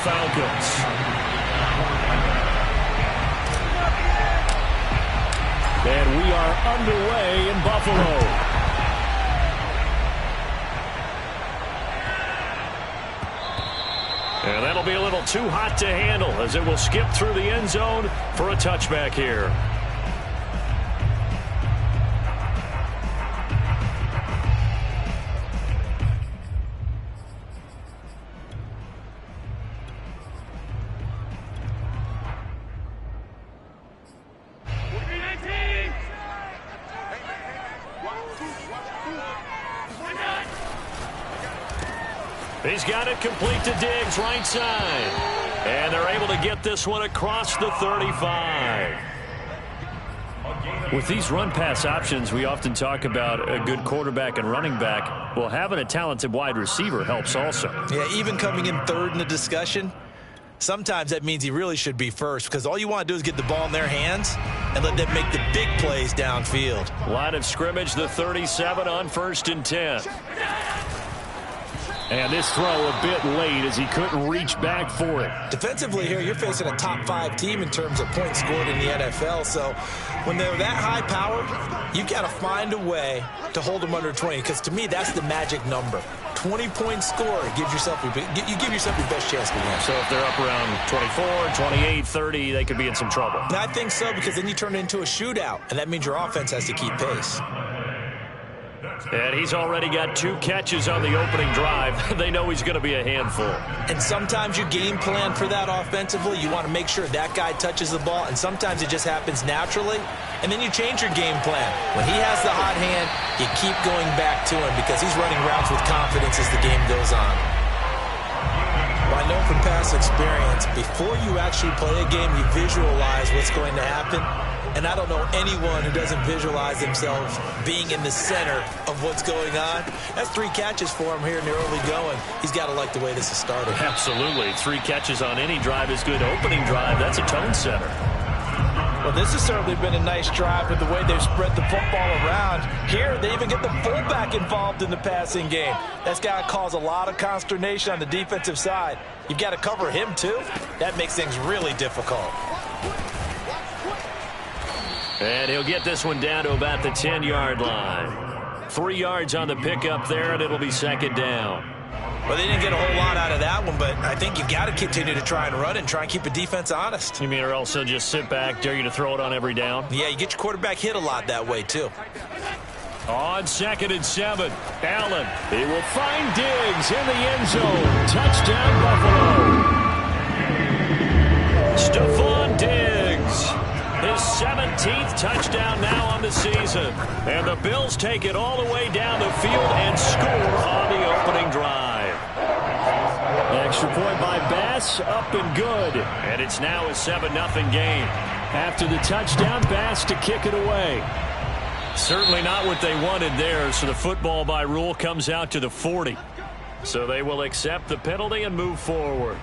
Falcons. And we are underway in Buffalo. And that'll be a little too hot to handle as it will skip through the end zone for a touchback here. He's got it complete to Diggs, right side. And they're able to get this one across the 35. With these run-pass options, we often talk about a good quarterback and running back. Well, having a talented wide receiver helps also. Yeah, even coming in third in the discussion, sometimes that means he really should be first because all you want to do is get the ball in their hands and let them make the big plays downfield. Line of scrimmage, the 37 on 1st and 10. And this throw a bit late as he couldn't reach back for it. Defensively here, you're facing a top 5 team in terms of points scored in the NFL. So when they're that high powered, you got to find a way to hold them under 20. Because to me, that's the magic number. 20-point score gives yourself you give yourself your best chance to win. So if they're up around 24, 28, 30, they could be in some trouble. I think so, because then you turn it into a shootout, and that means your offense has to keep pace. And he's already got 2 catches on the opening drive. They know he's going to be a handful. And sometimes you game plan for that offensively. You want to make sure that guy touches the ball, and sometimes it just happens naturally. And then you change your game plan. When he has the hot hand, you keep going back to him because he's running routes with confidence as the game goes on. Well, I know from past experience, before you actually play a game, you visualize what's going to happen. And I don't know anyone who doesn't visualize themselves being in the center of what's going on. That's 3 catches for him here in the early going. He's got to like the way this has started. Absolutely. 3 catches on any drive is good. Opening drive, that's a tone setter. Well, this has certainly been a nice drive with the way they've spread the football around. Here, they even get the fullback involved in the passing game. That's got to cause a lot of consternation on the defensive side. You've got to cover him, too. That makes things really difficult. And he'll get this one down to about the 10-yard line. 3 yards on the pickup there, and it'll be 2nd down. Well, they didn't get a whole lot out of that one, but I think you've got to continue to try and run and try and keep the defense honest. You mean or else they'll just sit back, dare you to throw it on every down? Yeah, you get your quarterback hit a lot that way, too. On 2nd and 7, Allen. He will find Diggs in the end zone. Touchdown, Buffalo. Stephon Diggs. His 17th touchdown now on the season. And the Bills take it all the way down the field and score on the opening drive. Extra point by Bass, up and good. And it's now a 7-0 game. After the touchdown, Bass to kick it away. Certainly not what they wanted there, so the football by rule comes out to the 40. So they will accept the penalty and move forward.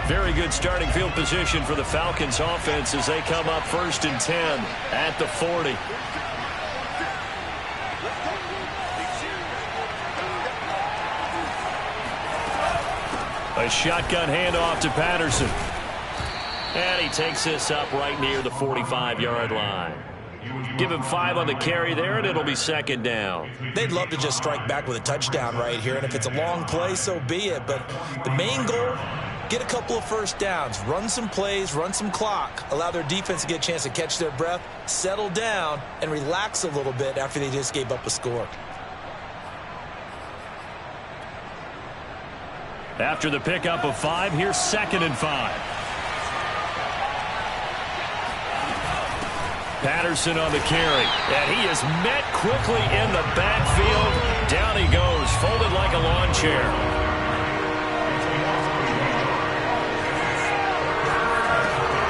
Very good starting field position for the Falcons offense as they come up 1st and 10 at the 40. A shotgun handoff to Patterson. And he takes this up right near the 45-yard line. Give him 5 on the carry there, and it'll be 2nd down. They'd love to just strike back with a touchdown right here, and if it's a long play, so be it. But the main goal, get a couple of first downs, run some plays, run some clock, allow their defense to get a chance to catch their breath, settle down, and relax a little bit after they just gave up a score. After the pickup of 5, here's 2nd and 5. Patterson on the carry, and he is met quickly in the backfield. Down he goes, folded like a lawn chair.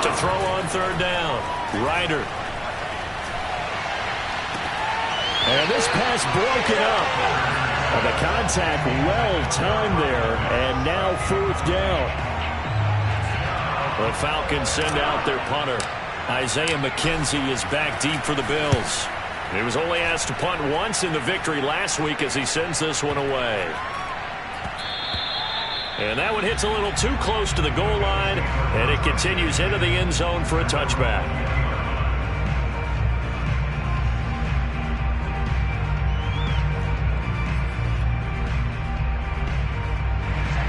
To throw on 3rd down, Ryder. And this pass broken up. And the contact well-timed there, and now 4th down. The Falcons send out their punter. Isaiah McKenzie is back deep for the Bills. He was only asked to punt once in the victory last week as he sends this one away. And that one hits a little too close to the goal line, and it continues into the end zone for a touchback.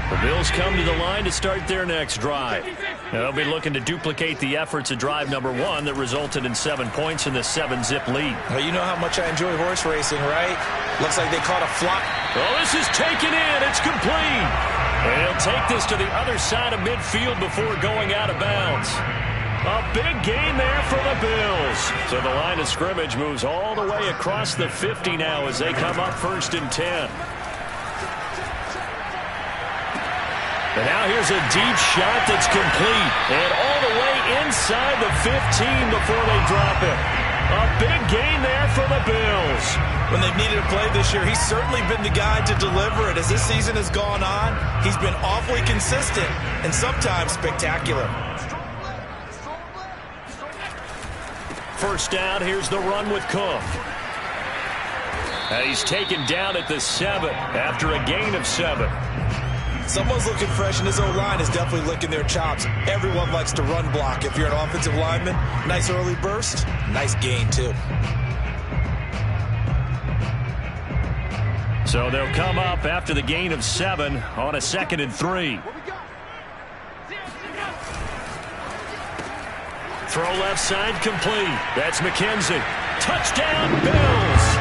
The Bills come to the line to start their next drive. They'll be looking to duplicate the efforts of drive number 1 that resulted in 7 points in the 7-zip lead. Well, you know how much I enjoy horse racing, right? Looks like they caught a flop. Well, this is taken in. It's complete. And he'll take this to the other side of midfield before going out of bounds. A big gain there for the Bills. So the line of scrimmage moves all the way across the 50 now as they come up 1st and 10. And now here's a deep shot that's complete. And all the way inside the 15 before they drop it. A big gain there for the Bills. When they've needed a play this year, he's certainly been the guy to deliver it. As this season has gone on, he's been awfully consistent and sometimes spectacular. First down, here's the run with Cook. And he's taken down at the 7 after a gain of 7. Someone's looking fresh, and his O-line is definitely licking their chops. Everyone likes to run block. If you're an offensive lineman, nice early burst, nice gain, too. So they'll come up after the gain of 7 on a 2nd and 3. Throw left side complete. That's McKenzie. Touchdown, Bills!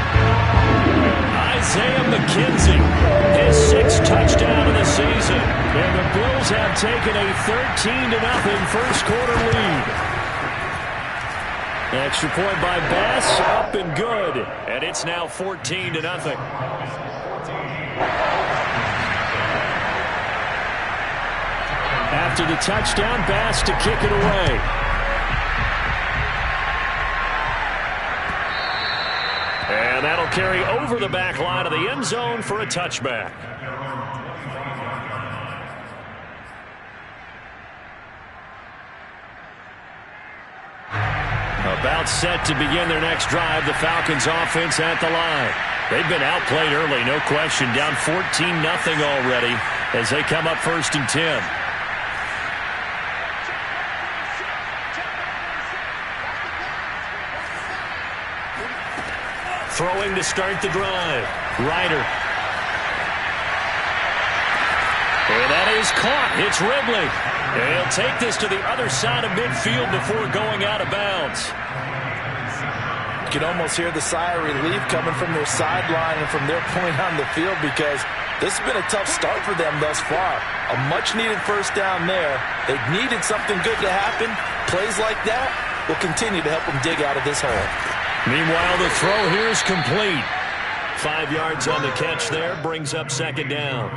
Isaiah McKenzie, his 6th touchdown of the season. And the Bills have taken a 13-0 first quarter lead. Extra point by Bass, up and good. And it's now 14-0. After the touchdown, Bass to kick it away. And that'll carry over the back line of the end zone for a touchback. About set to begin their next drive, the Falcons offense at the line. They've been outplayed early, no question, down 14-0 already as they come up 1st and 10. Throwing to start the drive. Ryder. And that is caught. It's Ridley. And he'll take this to the other side of midfield before going out of bounds. You can almost hear the sigh of relief coming from their sideline and from their point on the field because this has been a tough start for them thus far. A much-needed first down there. They've needed something good to happen. Plays like that will continue to help them dig out of this hole. Meanwhile, the throw here is complete. 5 yards on the catch there, brings up 2nd down.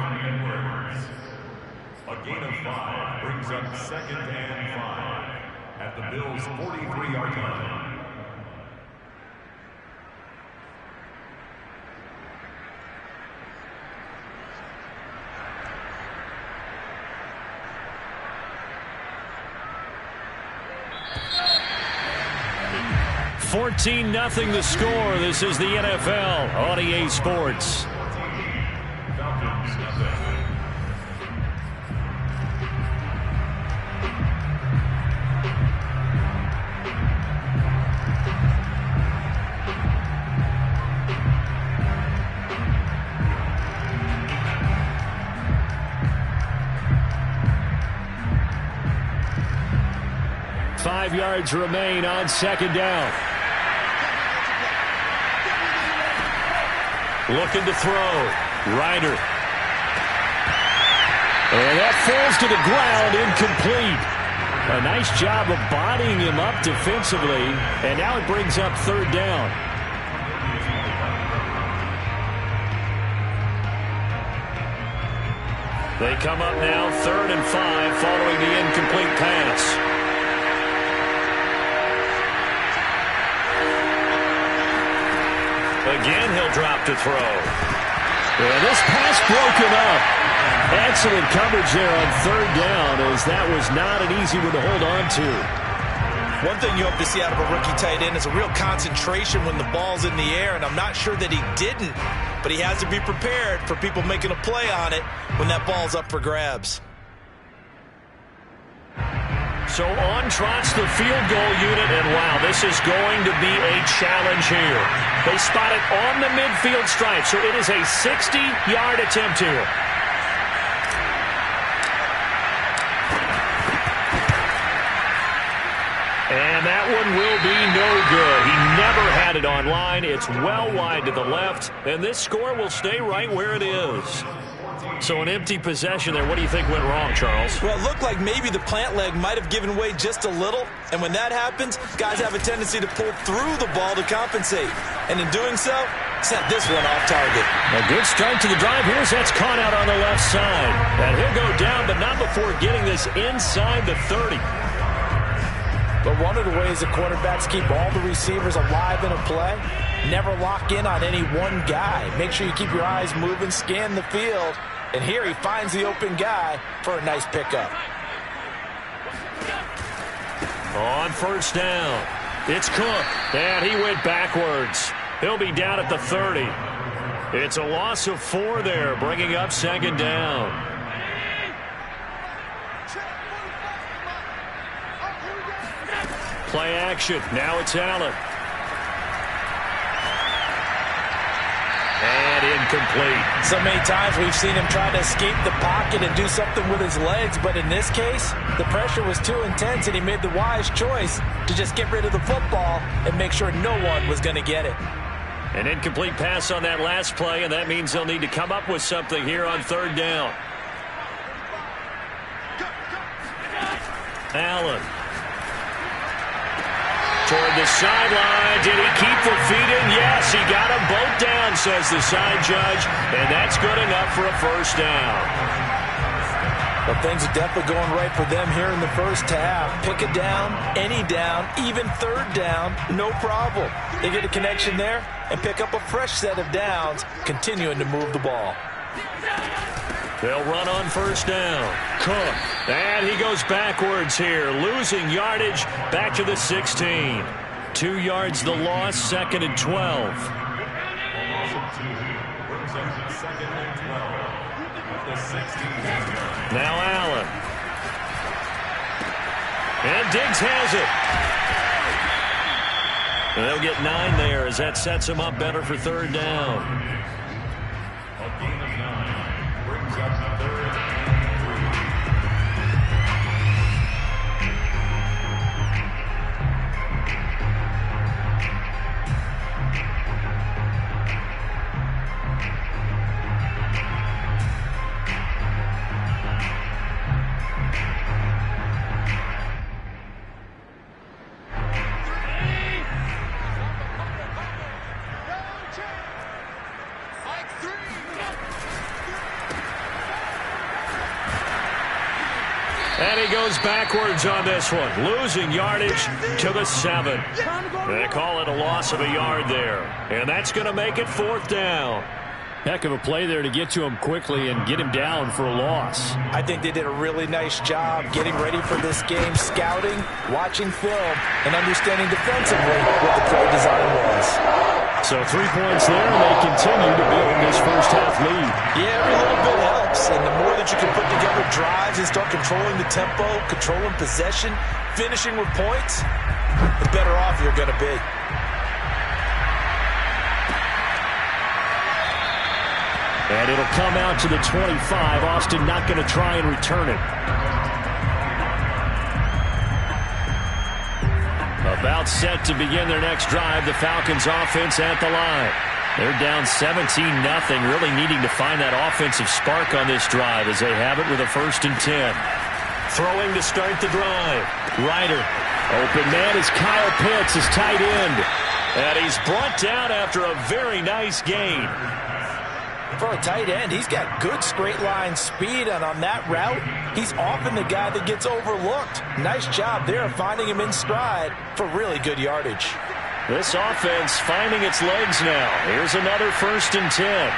A gain of 5 brings up 2nd and 5 at the Bills' 43-yard line. $14-0 the score. This is the NFL on EA Sports. Falcons, nothing. 5 yards remain on 2nd down. Looking to throw. Ryder. And that falls to the ground, incomplete. A nice job of bodying him up defensively. And now it brings up 3rd down. They come up now 3rd and 5 following the incomplete pass. Again, he'll drop to throw. And this pass broken up. Excellent coverage there on 3rd down, as that was not an easy one to hold on to. One thing you hope to see out of a rookie tight end is a real concentration when the ball's in the air, and I'm not sure that he didn't, but he has to be prepared for people making a play on it when that ball's up for grabs. So on trots the field goal unit, and wow, this is going to be a challenge here. They spot it on the midfield stripe, so it is a 60-yard attempt here. And that one will be no good. He never had it on line. It's well wide to the left, and this score will stay right where it is. So an empty possession there. What do you think went wrong, Charles? Well, it looked like maybe the plant leg might have given way just a little, and when that happens, guys have a tendency to pull through the ball to compensate. And in doing so, sent this one off target. A good start to the drive. Here's that's caught out on the left side. And he'll go down, but not before getting this inside the 30. But one of the ways the quarterbacks keep all the receivers alive in a play, never lock in on any one guy. Make sure you keep your eyes moving, scan the field. And here he finds the open guy for a nice pickup. On first down, it's Cook. And he went backwards. He'll be down at the 30. It's a loss of 4 there, bringing up second down. Play action. Now it's Allen. And incomplete. So many times we've seen him try to escape the pocket and do something with his legs, but in this case, the pressure was too intense and he made the wise choice to just get rid of the football and make sure no one was going to get it. An incomplete pass on that last play, and that means they'll need to come up with something here on third down. Allen. Toward the sideline. Did he keep the feet in? Yes, he got them both down, says the side judge. And that's good enough for a first down. Well, things are definitely going right for them here in the first half. Pick a down, any down, even third down, no problem. They get a connection there and pick up a fresh set of downs, continuing to move the ball. They'll run on first down. Cook. And he goes backwards here, losing yardage back to the 16. 2 yards the loss, second and 12. Now Allen. And Diggs has it. And they'll get 9 there as that sets him up better for third down. And he goes backwards on this one, losing yardage to the 7. They call it a loss of a yard there. And that's going to make it fourth down. Heck of a play there to get to him quickly and get him down for a loss. I think they did a really nice job getting ready for this game, scouting, watching film, and understanding defensively what the play design was. So 3 points there, and they continue to build this first half lead. Yeah, every little bit helps, and the more that you can put together drives and start controlling the tempo, controlling possession, finishing with points, the better off you're going to be. And it'll come out to the 25. Austin not going to try and return it. About set to begin their next drive. The Falcons offense at the line. They're down 17-0, really needing to find that offensive spark on this drive as they have it with a 1st and 10. Throwing to start the drive. Ryder. Open man is Kyle Pitts, his tight end. And he's brought down after a very nice gain. For a tight end, he's got good straight line speed, and on that route, he's often the guy that gets overlooked. Nice job there finding him in stride for really good yardage. This offense finding its legs now. Here's another 1st and 10.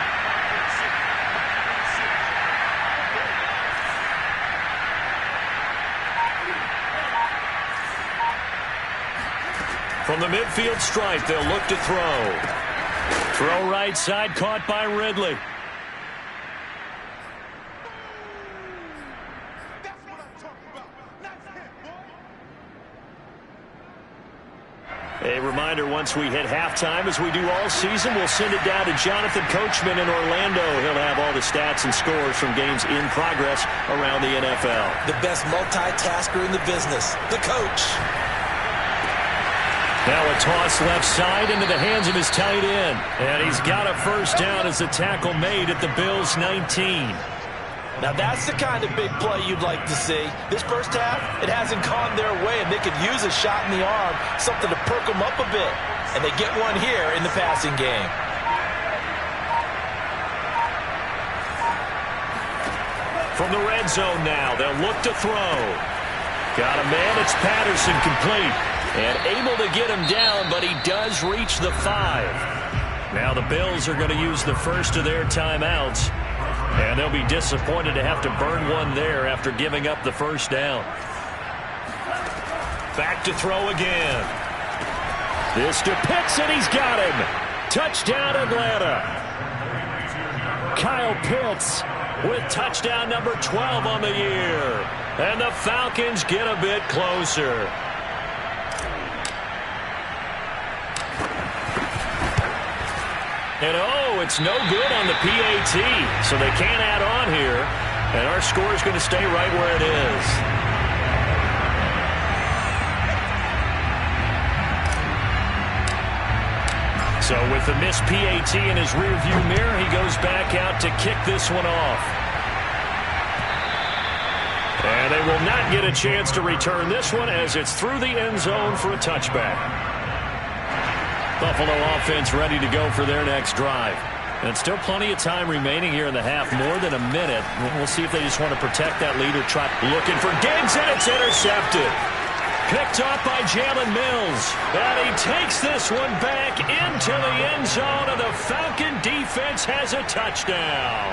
From the midfield stripe, they'll look to throw. Throw right side, caught by Ridley. A reminder, once we hit halftime, as we do all season, we'll send it down to Jonathan Coachman in Orlando. He'll have all the stats and scores from games in progress around the NFL. The best multitasker in the business, the coach. Now a toss left side into the hands of his tight end. And he's got a first down as the tackle made at the Bills' 19. Now that's the kind of big play you'd like to see. This first half, it hasn't gone their way, and they could use a shot in the arm, something to perk them up a bit. And they get one here in the passing game. From the red zone now, they'll look to throw. Got a man, it's Patterson, complete. And able to get him down, but he does reach the 5. Now the Bills are going to use the first of their timeouts. And they'll be disappointed to have to burn one there after giving up the first down. Back to throw again. This to Pitts, and he's got him. Touchdown, Atlanta. Kyle Pitts with touchdown number 12 on the year. And the Falcons get a bit closer. And oh, it's no good on the PAT, so they can't add on here. And our score is going to stay right where it is. So with the missed PAT in his rearview mirror, he goes back out to kick this one off. And they will not get a chance to return this one as it's through the end zone for a touchback. Buffalo offense ready to go for their next drive. And still plenty of time remaining here in the half, more than a minute. We'll see if they just want to protect that lead or try looking for Diggs, and it's intercepted. Picked off by Jalen Mills. And he takes this one back into the end zone, and the Falcon defense has a touchdown.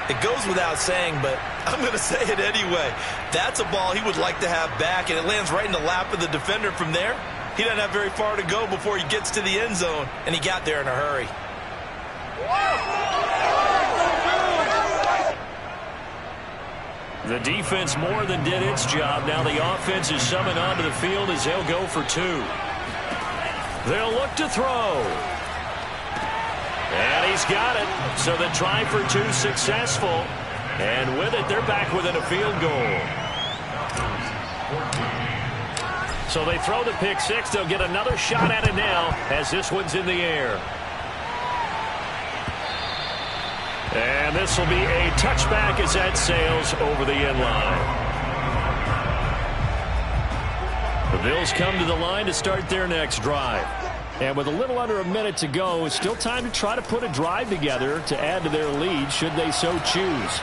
It goes without saying, but I'm going to say it anyway. That's a ball he would like to have back, and it lands right in the lap of the defender from there. He doesn't have very far to go before he gets to the end zone, and he got there in a hurry. The defense more than did its job. Now the offense is summoned onto the field as they'll go for 2. They'll look to throw. And he's got it. So the try for 2 successful. And with it, they're back within a field goal. So they throw the pick 6. They'll get another shot at it now as this one's in the air. And this will be a touchback as that sails over the end line. The Bills come to the line to start their next drive. And with a little under a minute to go, it's still time to try to put a drive together to add to their lead should they so choose.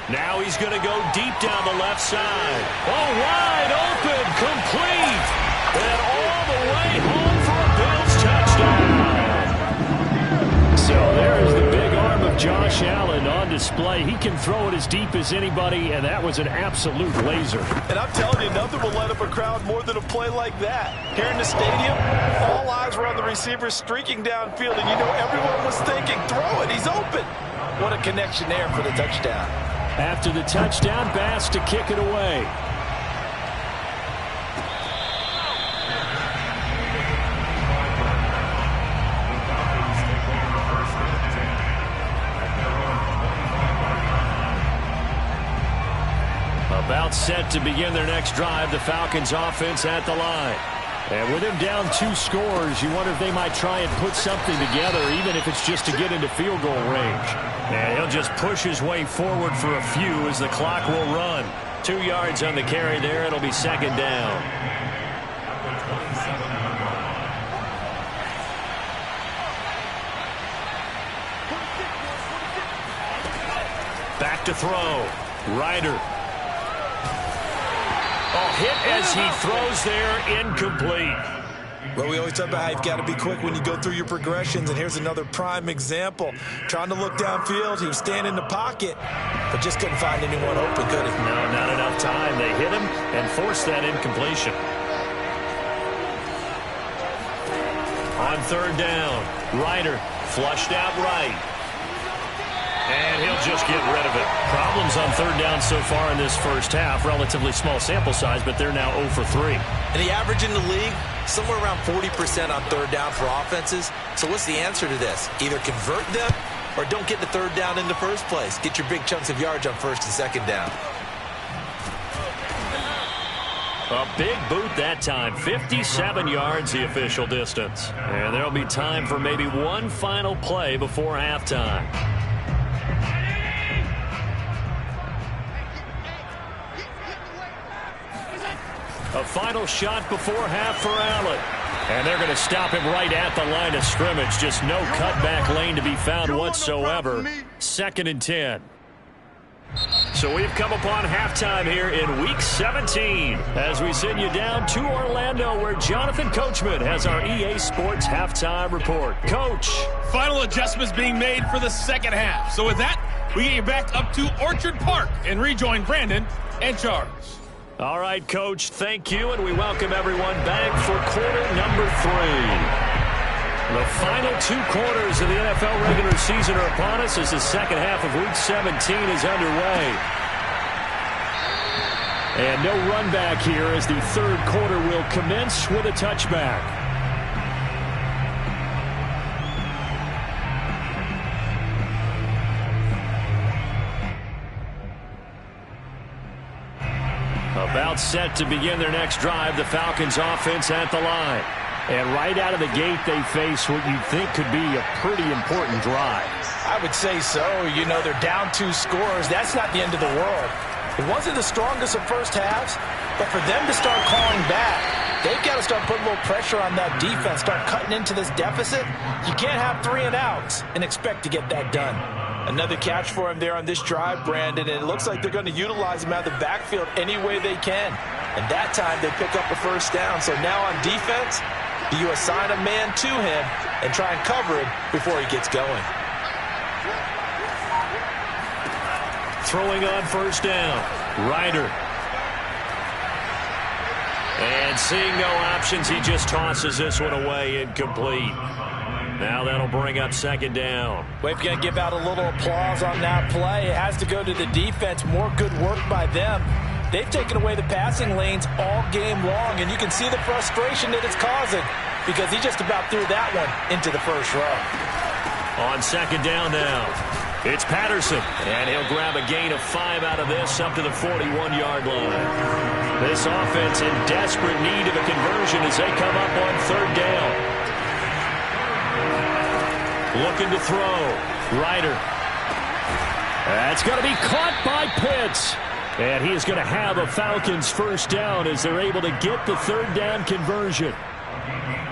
Now he's going to go deep down the left side. Oh, wide open, complete. And all the way home for a Bills touchdown. So there is the big arm of Josh Allen on display. He can throw it as deep as anybody, and that was an absolute laser. And I'm telling you, nothing will let up a crowd more than a play like that. Here in the stadium, all eyes were on the receiver streaking downfield, and you know everyone was thinking, throw it, he's open. What a connection there for the touchdown. After the touchdown, Bass to kick it away. About set to begin their next drive, the Falcons offense at the line. And with him down 2 scores, you wonder if they might try and put something together, even if it's just to get into field goal range. And he'll just push his way forward for a few as the clock will run. 2 yards on the carry there. It'll be second down. Back to throw. Ryder. Oh, hit as he throws there, incomplete. Well, we always talk about how you've got to be quick when you go through your progressions, and here's another prime example. Trying to look downfield, he was standing in the pocket, but just couldn't find anyone open, could he? No, not enough time. They hit him and forced that incompletion. On third down, Ryder flushed out right. And he'll just get rid of it. Problems on third down so far in this first half. Relatively small sample size, but they're now 0 for 3. And the average in the league, somewhere around 40% on third down for offenses. So what's the answer to this? Either convert them or don't get the third down in the first place. Get your big chunks of yards on first and second down. A big boot that time. 57 yards the official distance. And there'll be time for maybe one final play before halftime. A final shot before half for Allen. And they're going to stop him right at the line of scrimmage. Just no cutback lane to be found whatsoever. 2nd and 10. So we've come upon halftime here in Week 17 as we send you down to Orlando where Jonathan Coachman has our EA Sports Halftime Report. Coach. Final adjustments being made for the second half. So with that, we get you back up to Orchard Park and rejoin Brandon and Charles. All right, Coach, thank you, and we welcome everyone back for quarter number 3. The final 2 quarters of the NFL regular season are upon us as the second half of Week 17 is underway. And no run back here as the third quarter will commence with a touchback. About set to begin their next drive, the Falcons offense at the line. And right out of the gate, they face what you think could be a pretty important drive. I would say so. You know, they're down 2 scores. That's not the end of the world. It wasn't the strongest of first halves, but for them to start calling back, they've got to start putting a little pressure on that defense, start cutting into this deficit. You can't have 3 and outs and expect to get that done. Another catch for him there on this drive, Brandon, and it looks like they're going to utilize him out of the backfield any way they can. And that time they pick up a first down. So now on defense, do you assign a man to him and try and cover him before he gets going? Throwing on first down, Ryder. And seeing no options, he just tosses this one away, incomplete. Now that'll bring up second down. We're going to give out a little applause on that play. It has to go to the defense. More good work by them. They've taken away the passing lanes all game long, and you can see the frustration that it's causing because he just about threw that one into the first row. On second down now, it's Patterson, and he'll grab a gain of 5 out of this up to the 41-yard line. This offense in desperate need of a conversion as they come up on third down. Looking to throw. Ryder. That's going to be caught by Pitts. And he is going to have a Falcons first down as they're able to get the third down conversion.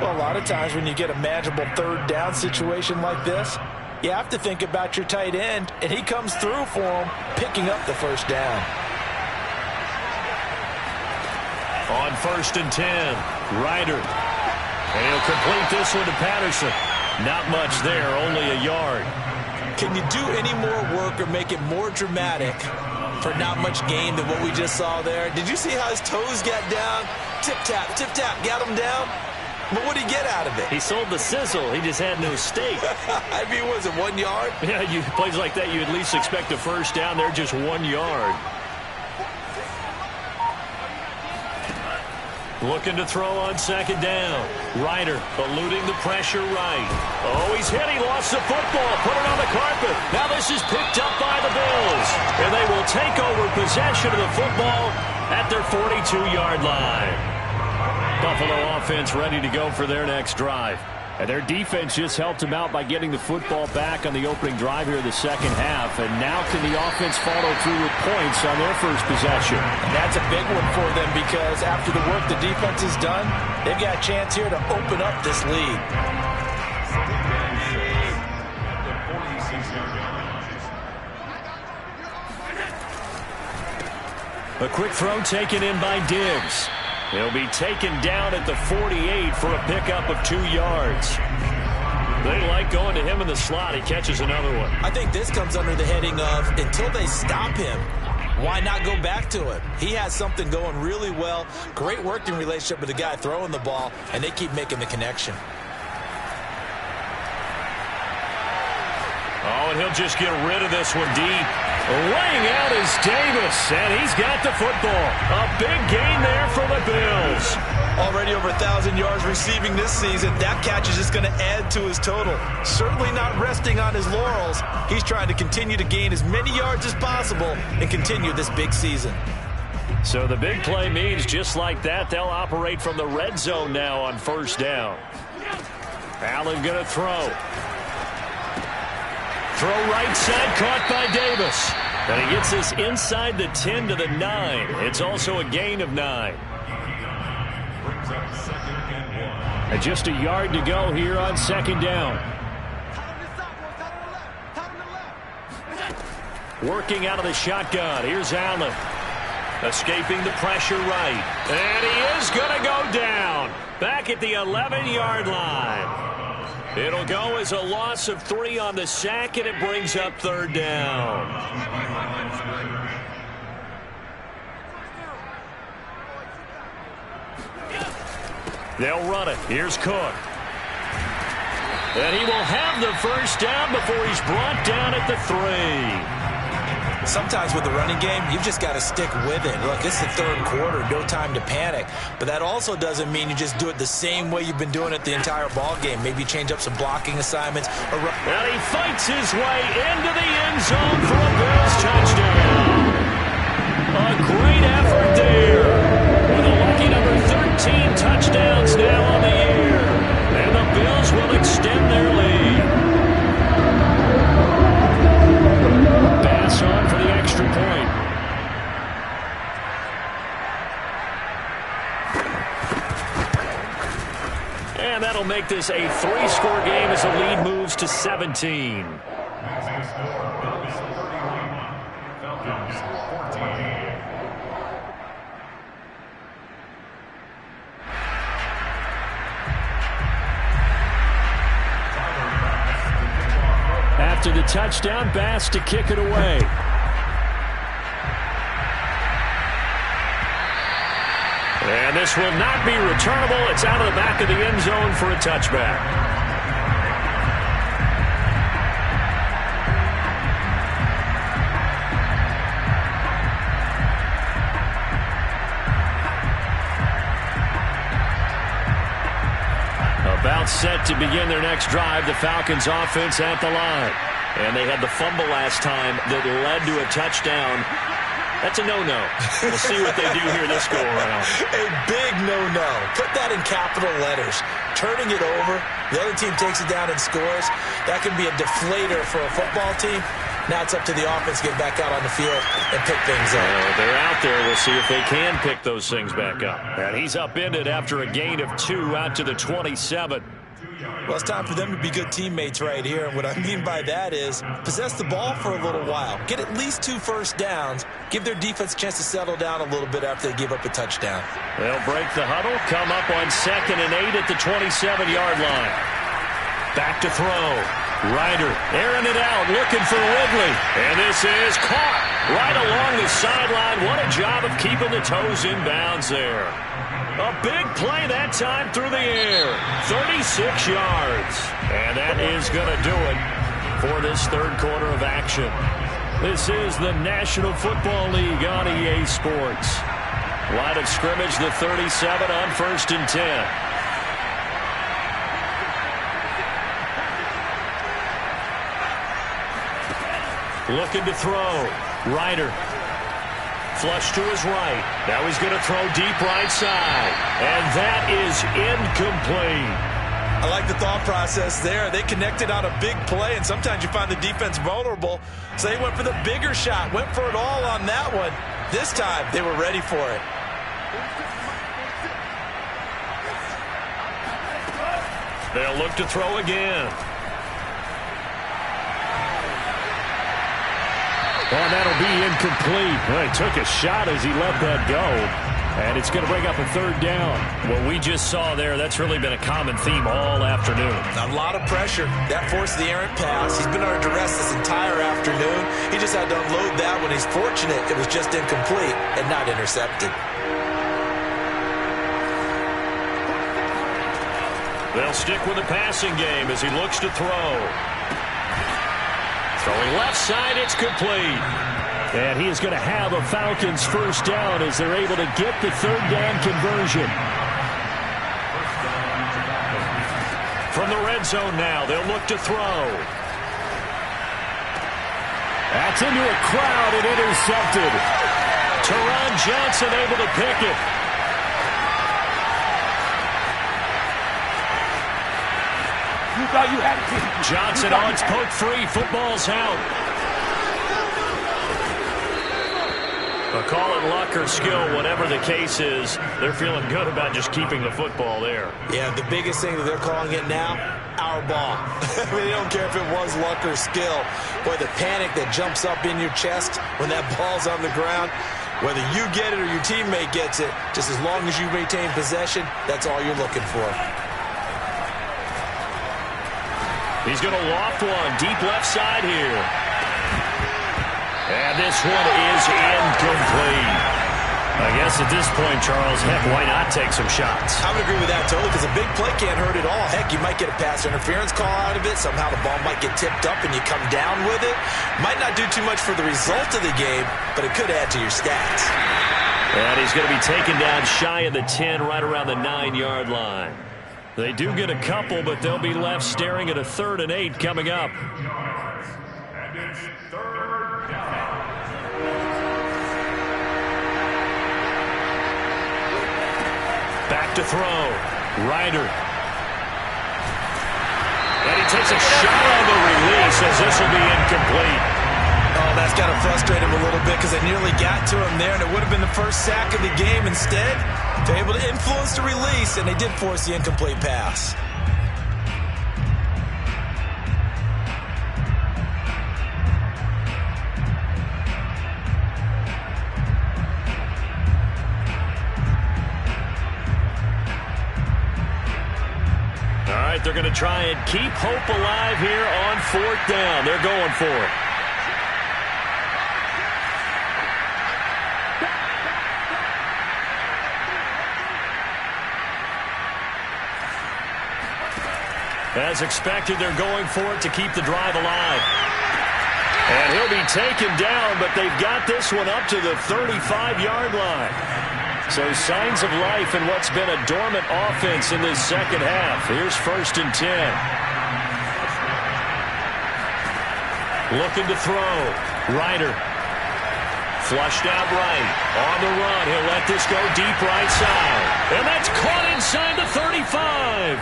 Well, a lot of times when you get a manageable third down situation like this, you have to think about your tight end, and he comes through for him, picking up the first down. On 1st and 10, Ryder. And he'll complete this one to Patterson. Not much there, only a yard. Can you do any more work or make it more dramatic for not much gain than what we just saw there? Did you see how his toes got down? Tip-tap, got him down. But what did he get out of it? He sold the sizzle. He just had no steak. I mean, was it 1 yard? Yeah, plays like that, you at least expect a first down. They're just 1 yard. Looking to throw on second down. Ryder eluding the pressure right. Oh, he's hit. He lost the football. Put it on the carpet. Now this is picked up by the Bills. And they will take over possession of the football at their 42-yard line. Buffalo offense ready to go for their next drive. And their defense just helped them out by getting the football back on the opening drive here in the second half. And now can the offense follow through with points on their first possession? And that's a big one for them because after the work the defense has done, they've got a chance here to open up this lead. A quick throw taken in by Diggs. He'll be taken down at the 48 for a pickup of 2 yards. They like going to him in the slot. He catches another one. I think this comes under the heading of until they stop him, why not go back to him? He has something going really well. Great working relationship with the guy throwing the ball, and they keep making the connection. Oh, and he'll just get rid of this one deep. Laying out is Davis, and he's got the football. A big gain there for the Bills. Already over 1,000 yards receiving this season. That catch is just going to add to his total. Certainly not resting on his laurels. He's trying to continue to gain as many yards as possible and continue this big season. So the big play means just like that, they'll operate from the red zone now on first down. Allen going to throw. Throw right side, caught by Davis. And he gets this inside the 10 to the 9. It's also a gain of 9. And just a yard to go here on second down. Working out of the shotgun. Here's Allen. Escaping the pressure right. And he is going to go down. Back at the 11-yard line. It'll go as a loss of 3 on the sack, and it brings up third down. They'll run it. Here's Cook. And he will have the first down before he's brought down at the 3. Sometimes with the running game, you've just got to stick with it. Look, it's the third quarter, no time to panic. But that also doesn't mean you just do it the same way you've been doing it the entire ball game. Maybe change up some blocking assignments. And he fights his way into the end zone for a Bills touchdown. A great effort there. With a lucky number 13 touchdowns now on the year. And the Bills will extend their lead. Pass on for the extra point. And that'll make this a 3-score game as the lead moves to 17. Falcons 14. After the touchdown, Bass to kick it away. And this will not be returnable. It's out of the back of the end zone for a touchback. About set to begin their next drive, the Falcons offense at the line. And they had the fumble last time that led to a touchdown. That's a no-no. We'll see what they do here this go-around. A big no-no. Put that in capital letters. Turning it over, the other team takes it down and scores. That can be a deflator for a football team. Now it's up to the offense to get back out on the field and pick things up. They're out there. We'll see if they can pick those things back up. And he's upended after a gain of 2 out to the 27. Well, it's time for them to be good teammates right here. And what I mean by that is possess the ball for a little while. Get at least 2 first downs. Give their defense a chance to settle down a little bit after they give up a touchdown. They'll break the huddle, come up on 2nd and 8 at the 27-yard line. Back to throw. Ryder airing it out, looking for Ridley. And this is caught right along the sideline. What a job of keeping the toes in bounds there. A big play that time through the air. 36 yards. And that is going to do it for this third quarter of action. This is the National Football League on EA Sports. Line of scrimmage, the 37 on 1st and 10. Looking to throw. Ryder. Flush to his right. Now he's going to throw deep right side. And that is incomplete. I like the thought process there. They connected on a big play, and sometimes you find the defense vulnerable. So they went for the bigger shot, went for it all on that one. This time, they were ready for it. They'll look to throw again. Oh, that'll be incomplete. Well, he took a shot as he let that go. And it's going to bring up a third down. What we just saw there, that's really been a common theme all afternoon. A lot of pressure. That forced the errant pass. He's been under duress this entire afternoon. He just had to unload that when he's fortunate it was just incomplete and not intercepted. They'll stick with the passing game as he looks to throw. Throwing left side, it's complete. And he is going to have a Falcons first down as they're able to get the third down conversion. From the red zone now, they'll look to throw. That's into a crowd and intercepted. Teron Johnson able to pick it. You thought you had it. Johnson on poke free. Football's out. A call it luck or skill, whatever the case is, they're feeling good about just keeping the football there. Yeah, the biggest thing that they're calling it now, our ball. I mean, they don't care if it was luck or skill. Boy, the panic that jumps up in your chest when that ball's on the ground, whether you get it or your teammate gets it, just as long as you maintain possession, that's all you're looking for. He's going to loft one deep left side here. And this one is incomplete. I guess at this point, Charles, heck, why not take some shots? I would agree with that totally, because a big play can't hurt at all. Heck, you might get a pass interference call out of it. Somehow the ball might get tipped up and you come down with it. Might not do too much for the result of the game, but it could add to your stats. And he's going to be taken down shy of the 10, right around the 9-yard line. They do get a couple, but they'll be left staring at a 3rd and 8 coming up. And it's third down. Back to throw. Ryder. And he takes a shot on the release as this will be incomplete. Oh, that's got to frustrate him a little bit because they nearly got to him there, and it would have been the first sack of the game. Instead, they're able to influence the release, and they did force the incomplete pass. All right, they're going to try and keep hope alive here on 4th down. They're going for it. As expected, they're going for it to keep the drive alive. And he'll be taken down, but they've got this one up to the 35-yard line. So signs of life in what's been a dormant offense in this second half. Here's 1st and 10. Looking to throw. Ryder. Flushed out right. On the run. He'll let this go deep right side. And that's caught inside the 35.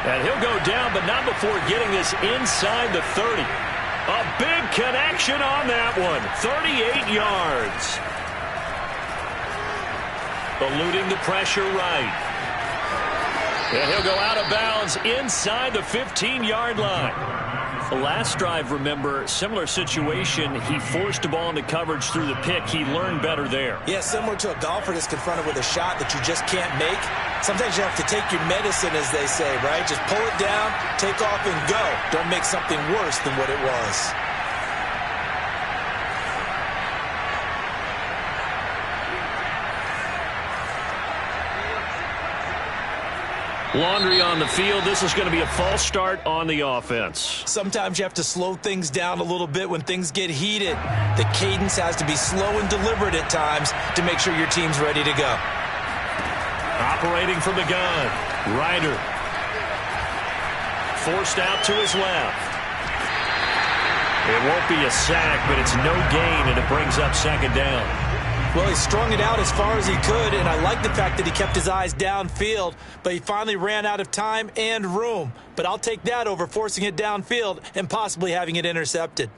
And he'll go down, but not before getting this inside the 30. A big connection on that one. 38 yards. Eluding the pressure right. And he'll go out of bounds inside the 15-yard line. The last drive, remember, similar situation. He forced the ball into coverage through the pick. He learned better there. Yeah, similar to a golfer that's confronted with a shot that you just can't make. Sometimes you have to take your medicine, as they say, right? Just pull it down, take off, and go. Don't make something worse than what it was. Laundry on the field. This is going to be a false start on the offense. Sometimes you have to slow things down a little bit when things get heated. The cadence has to be slow and deliberate at times to make sure your team's ready to go. Operating from the gun. Ryder. Forced out to his left. It won't be a sack, but it's no gain, and it brings up 2nd down. Well, he strung it out as far as he could, and I like the fact that he kept his eyes downfield, but he finally ran out of time and room. But I'll take that over forcing it downfield and possibly having it intercepted.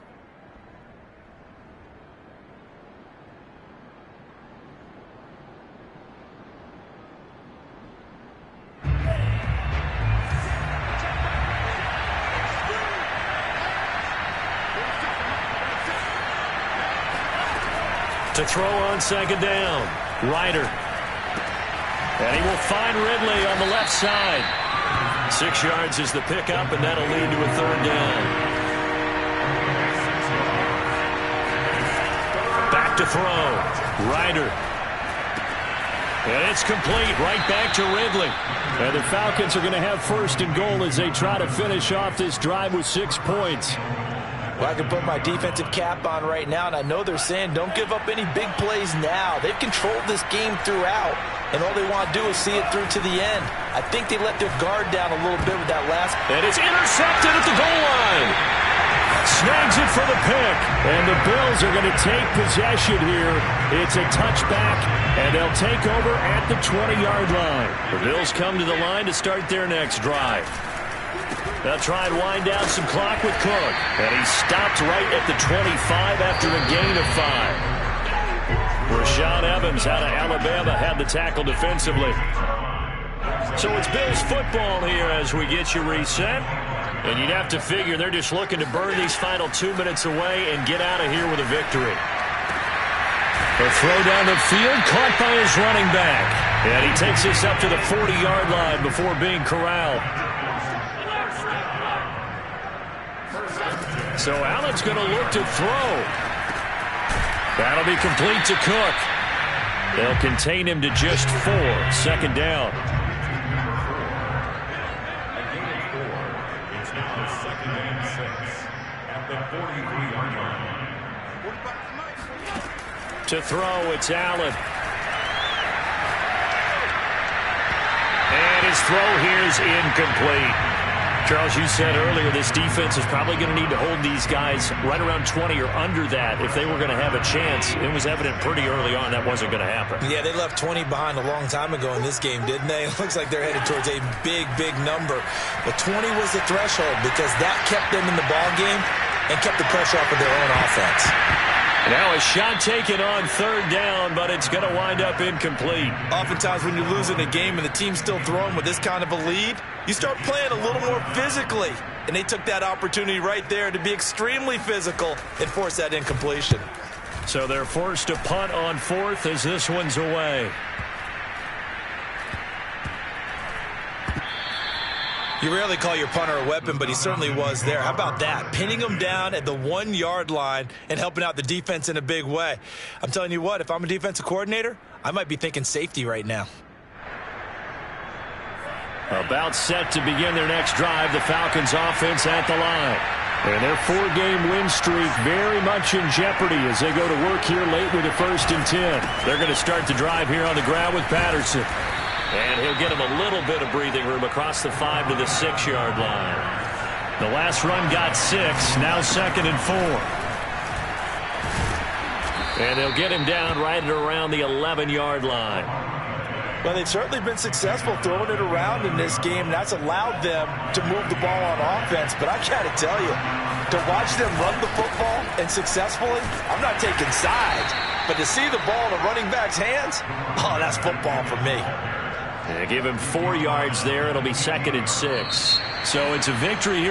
To throw on 2nd down. Ryder. And he will find Ridley on the left side. 6 yards is the pickup, and that'll lead to a third down. Back to throw. Ryder. And it's complete, right back to Ridley. And the Falcons are going to have first and goal as they try to finish off this drive with 6 points. Well, I can put my defensive cap on right now, and I know they're saying don't give up any big plays now. They've controlled this game throughout, and all they want to do is see it through to the end. I think they let their guard down a little bit with that last. And it's intercepted at the goal line. Snags it for the pick, and the Bills are going to take possession here. It's a touchback, and they'll take over at the 20-yard line. The Bills come to the line to start their next drive. They'll try and wind down some clock with Cook, and he stopped right at the 25 after a gain of 5. Rashaan Evans out of Alabama had the tackle defensively. So it's Bills football here as we get you reset. And you'd have to figure they're just looking to burn these final 2 minutes away and get out of here with a victory. A throw down the field, caught by his running back. And he takes this up to the 40-yard line before being corralled. So Allen's going to look to throw. That'll be complete to Cook. They'll contain him to just 4. Second down. To throw, it's Allen. And his throw here is incomplete. Charles, you said earlier this defense is probably going to need to hold these guys right around 20 or under that if they were going to have a chance. It was evident pretty early on that wasn't going to happen. Yeah, they left 20 behind a long time ago in this game, didn't they? It looks like they're headed towards a big, big number. But 20 was the threshold because that kept them in the ball game and kept the pressure off of their own offense. Now a shot taken on third down, but it's going to wind up incomplete. Oftentimes when you're losing a game and the team's still throwing with this kind of a lead, you start playing a little more physically. And they took that opportunity right there to be extremely physical and force that incompletion. So they're forced to punt on fourth as this one's away. You rarely call your punter a weapon, but he certainly was there. How about that? Pinning him down at the 1-yard line and helping out the defense in a big way. I'm telling you what, if I'm a defensive coordinator, I might be thinking safety right now. About set to begin their next drive, the Falcons offense at the line. And their 4-game win streak very much in jeopardy as they go to work here late with a 1st and 10. They're going to start the drive here on the ground with Patterson. And he'll get him a little bit of breathing room across the 5 to the 6-yard line. The last run got 6, now 2nd and 4. And they'll get him down right at around the 11-yard line. Well, they've certainly been successful throwing it around in this game. That's allowed them to move the ball on offense. But I got to tell you, to watch them run the football and successfully, I'm not taking sides. But to see the ball in a running back's hands, oh, that's football for me. They give him 4 yards there. It'll be 2nd and 6. So it's a victory here